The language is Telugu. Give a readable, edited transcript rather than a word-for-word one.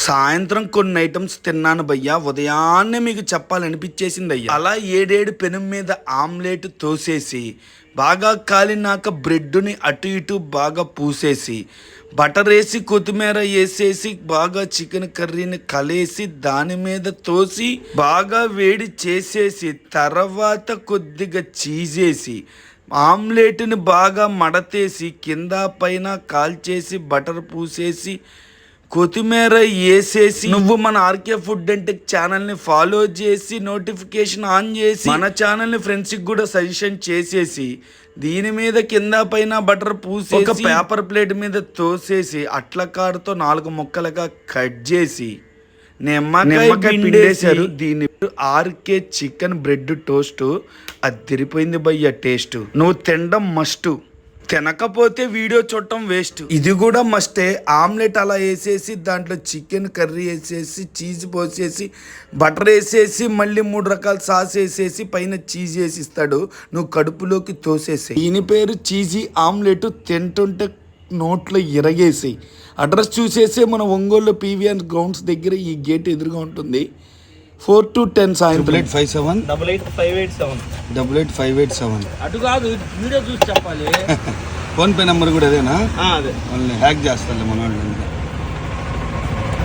సాయంత్రం కొన్ని ఐటమ్స్ తిన్నాను భయ్యా, ఉదయాన్నే మీకు చెప్పాలనిపించేసింది అయ్యా. అలా 7 పెనం మీద ఆమ్లెట్ తోసేసి బాగా కాలినాక బ్రెడ్ని అటు ఇటు బాగా పూసేసి బటర్ వేసి కొత్తిమీర వేసేసి బాగా చికెన్ కర్రీని కలిసి దాని మీద తోసి బాగా వేడి చేసేసి తర్వాత కొద్దిగా చీజేసి ఆమ్లెట్ని బాగా మడతేసి కింద పైన కాల్చేసి బటర్ పూసేసి కొత్తిమీర వేసేసి నువ్వు మన ఆర్కే ఫుడ్ అండ్ టెక్ ఛానల్ని ఫాలో చేసి నోటిఫికేషన్ ఆన్ చేసి మన ఛానల్ని ఫ్రెండ్స్కి కూడా సజెషన్ చేసేసి దీని మీద కింద పైన బటర్ పూసి ఒక పేపర్ ప్లేట్ మీద తోసేసి అట్ల కాడతో 4 ముక్కలుగా కట్ చేసి నిమ్మకాయ పిండేశారు. దీని ఆర్కే చికెన్ బ్రెడ్ టోస్ట్ అదిరిపోయింది భయ్య. టేస్ట్ నువ్వు తినడం మస్ట్, తినకపోతే వీడియో చూడటం వేస్ట్. ఇది కూడా మస్టే. ఆమ్లెట్ అలా వేసేసి దాంట్లో చికెన్ కర్రీ వేసేసి చీజ్ పోసేసి బటర్ వేసేసి మళ్ళీ 3 రకాల సాస్ వేసేసి పైన చీజ్ వేసి ఇస్తాడు, నువ్వు కడుపులోకి తోసేసి. దీని పేరు చీజీ ఆమ్లెట్. తింటుంటే నోట్లో ఇరగేసి. అడ్రస్ చూసేసి మన ఒంగోలు పీవీఆర్ గ్రౌండ్స్ దగ్గర ఈ గేట్ ఎదురుగా ఉంటుంది. 4 to 10 సాయంత్రం 8857 885887 అటు కాదు, వీడియో చూసి చెప్పాలి. ఫోన్ పే నెంబర్ కూడా అదేనా? అదే హ్యాక్ చేస్తాను మన వాళ్ళు.